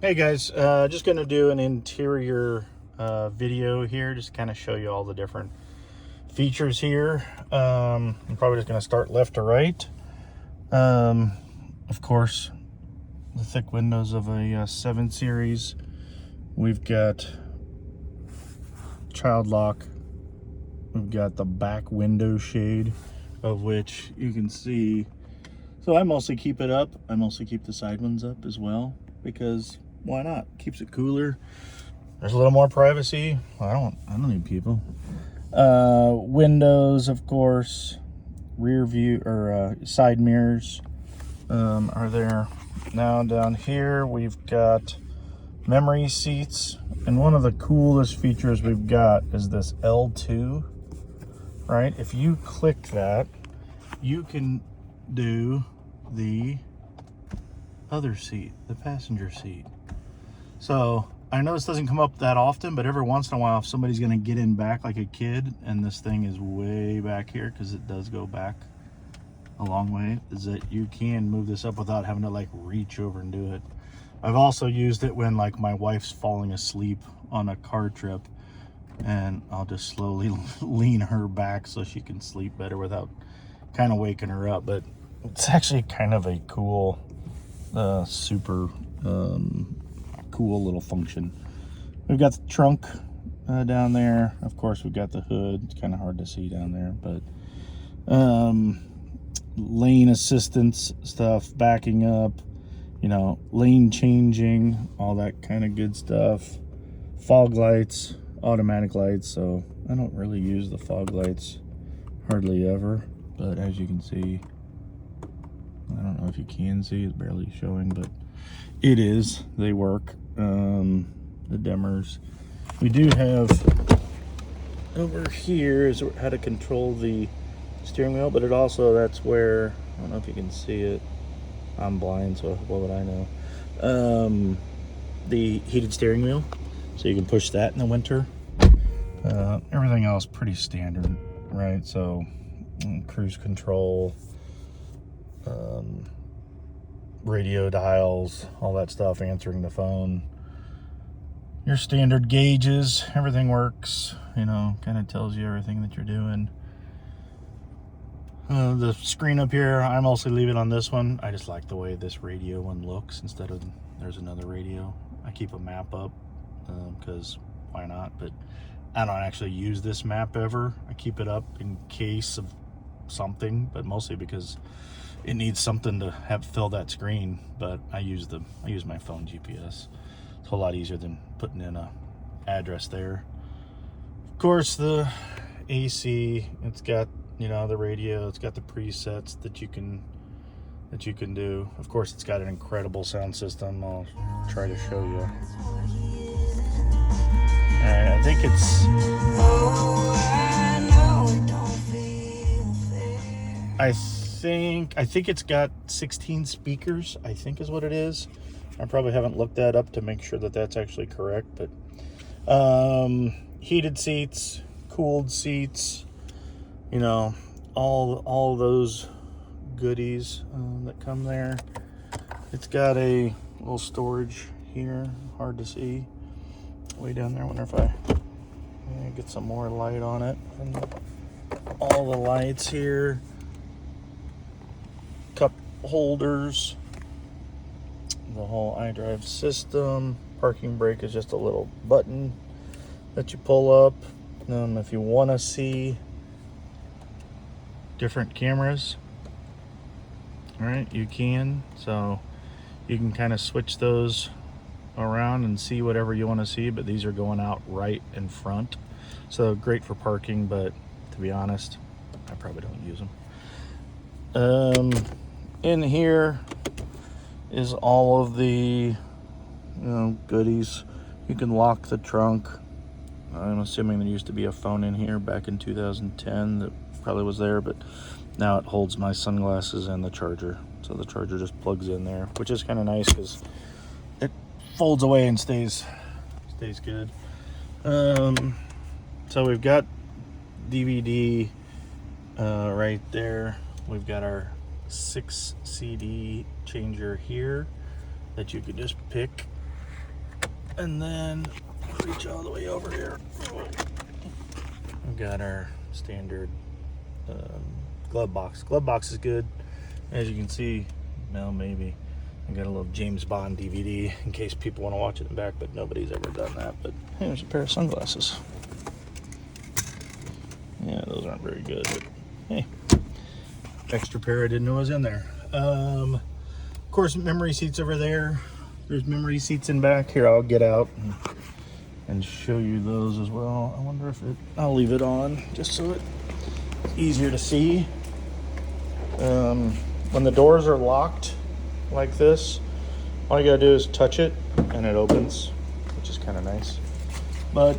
Hey guys, just going to do an interior video here, just kind of show you all the different features here. I'm probably just going to start left to right. Of course, the thick windows of a 7 Series. We've got child lock. We've got the back window shade, of which you can see. So I mostly keep it up. I mostly keep the side ones up as well, because why not? Keeps it cooler. There's a little more privacy. I don't need people. Windows, of course. Rear view or side mirrors are there. Now down here we've got memory seats, and one of the coolest features we've got is this L2. Right? If you click that, you can do the other seat, the passenger seat. So I know this doesn't come up that often, but every once in a while, if somebody's going to get in back like a kid, and this thing is way back here because it does go back a long way, is that you can move this up without having to like reach over and do it. I've also used it when like my wife's falling asleep on a car trip, and I'll just slowly lean her back so she can sleep better without kind of waking her up. But it's actually kind of a cool, super cool little function. We've got the trunk down there. Of course, we've got the hood. It's kind of hard to see down there, but lane assistance stuff, backing up, lane changing, all that kind of good stuff. Fog lights, automatic lights. So I don't really use the fog lights hardly ever, but as you can see, I don't know if you can see, it's barely showing, but it is, they work. The dimmers. We do have over here is how to control the steering wheel, but it also, that's where, I don't know if you can see it, I'm blind, so what would I know? The heated steering wheel, so you can push that in the winter. Everything else pretty standard, right? So cruise control, radio dials, all that stuff, answering the phone, your standard gauges, everything works, kind of tells you everything that you're doing. The screen up here, I mostly leave it on this one. I just like the way this radio one looks instead of, there's another radio. I keep a map up because why not? But I don't actually use this map ever. I keep it up in case of something, but mostly because it needs something to have fill that screen. But I use my phone GPS. It's a whole lot easier than putting in a address there. Of course, the AC, it's got the radio, it's got the presets that you can do. Of course, it's got an incredible sound system. I'll try to show you. All right, I think it's I think it's got 16 speakers, I think is what it is. I probably haven't looked that up to make sure that that's actually correct, but heated seats, cooled seats, all those goodies that come there. It's got a little storage here, hard to see way down there. I wonder if I get some more light on it. And all the lights here, cup holders, the whole iDrive system. Parking brake is just a little button that you pull up. If you want to see different cameras, all right, you can. So you can kind of switch those around and see whatever you want to see, but these are going out right in front, so great for parking, but to be honest, I probably don't use them. In here is all of the goodies. You can lock the trunk. I'm assuming there used to be a phone in here back in 2010 that probably was there, but now it holds my sunglasses and the charger, so the charger just plugs in there, which is kind of nice because it folds away and stays good. So we've got DVD right there. We've got our 6 CD changer here that you could just pick And then reach all the way over here. We've got our standard glove box. Glove box is good. As you can see, now maybe I got a little James Bond DVD in case people want to watch it in the back, but nobody's ever done that. But here's a pair of sunglasses. Yeah, those aren't very good, but hey, extra pair I didn't know was in there. Of course, memory seats over there. There's memory seats in back. Here, I'll get out and show you those as well. I wonder if I'll leave it on just so it's easier to see. When the doors are locked like this, all you gotta do is touch it and it opens, which is kind of nice. But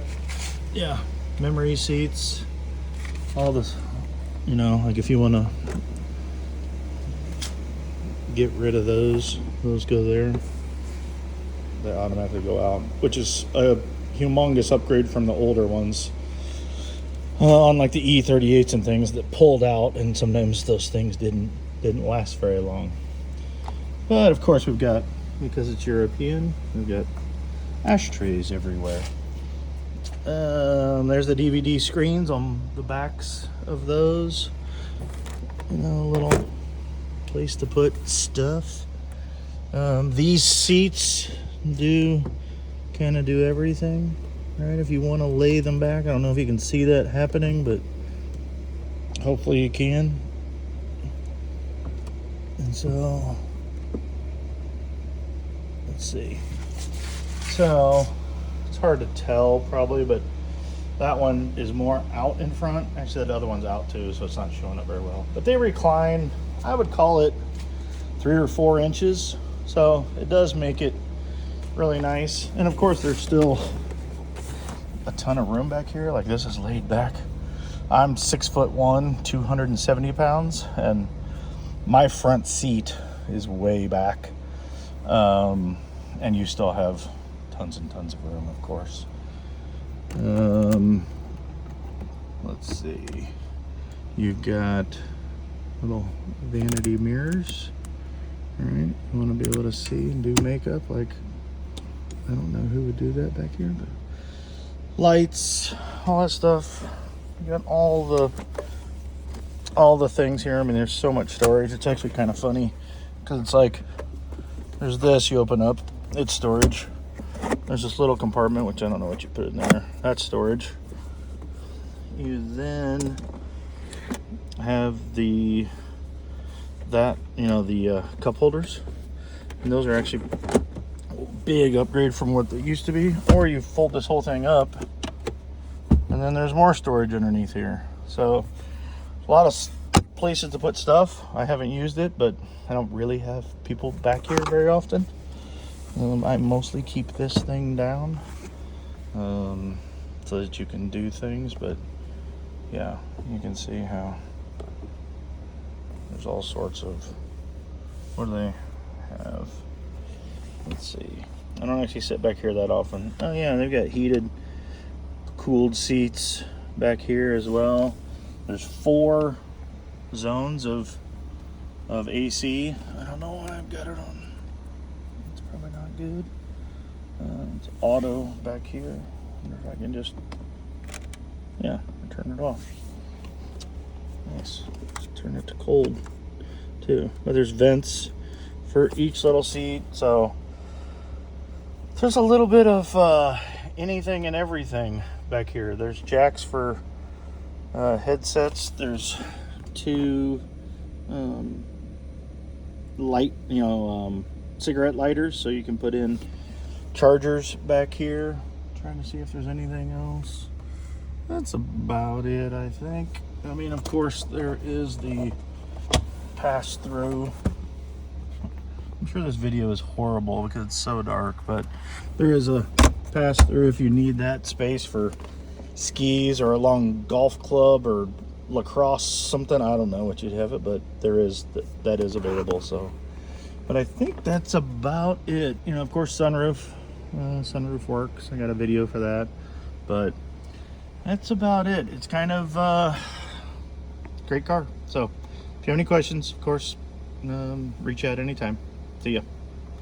yeah, memory seats, all this, you know, like if you want to get rid of those go there. They automatically go out, which is a humongous upgrade from the older ones. On like the E38s and things that pulled out, and sometimes those things didn't last very long. But of course we've got, because it's European, we've got ashtrays everywhere. There's the DVD screens on the backs of those. You know, a little place to put stuff. These seats do kind of do everything. Right, if you want to lay them back, I don't know if you can see that happening, but hopefully you can. And so, let's see. So, it's hard to tell probably, but that one is more out in front. Actually, the other one's out too, so it's not showing up very well. But they recline, I would call it 3 or 4 inches. So, it does make it really nice. And of course, there's still a ton of room back here. Like, this is laid back. I'm 6'1", 270 pounds, and my front seat is way back. And you still have tons and tons of room, of course. Let's see. You've got little vanity mirrors. All right, you want to be able to see and do makeup. Like, I don't know who would do that back here, but lights, all that stuff. You got all the things here. I mean, there's so much storage. It's actually kind of funny because it's like, there's this, you open up, it's storage. There's this little compartment, which I don't know what you put in there. That's storage. You then have the cup holders, and those are actually big upgrade from what they used to be. Or you fold this whole thing up, and then there's more storage underneath here. So a lot of places to put stuff. I haven't used it, but I don't really have people back here very often. I mostly keep this thing down so that you can do things. But yeah, you can see how there's all sorts of, what do they have? Let's see. I don't actually sit back here that often. Oh yeah, they've got heated, cooled seats back here as well. There's 4 zones of AC. I don't know why I've got it on. It's probably not good. It's auto back here. I wonder if I can just, yeah, turn it off. Nice. Just turn it to cold too. But there's vents for each little seat, so there's a little bit of anything and everything back here. There's jacks for headsets. There's 2 cigarette lighters, so you can put in chargers back here. Trying to see if there's anything else. That's about it, I think. I mean, of course, there is the pass-through. I'm sure this video is horrible because it's so dark, but there is a pass-through if you need that space for skis or a long golf club or lacrosse, something. I don't know what you'd have it, but there is, that is available. So, but I think that's about it. You know, of course, sunroof works. I got a video for that, but that's about it. It's kind of great car. So if you have any questions, of course, reach out anytime. See ya.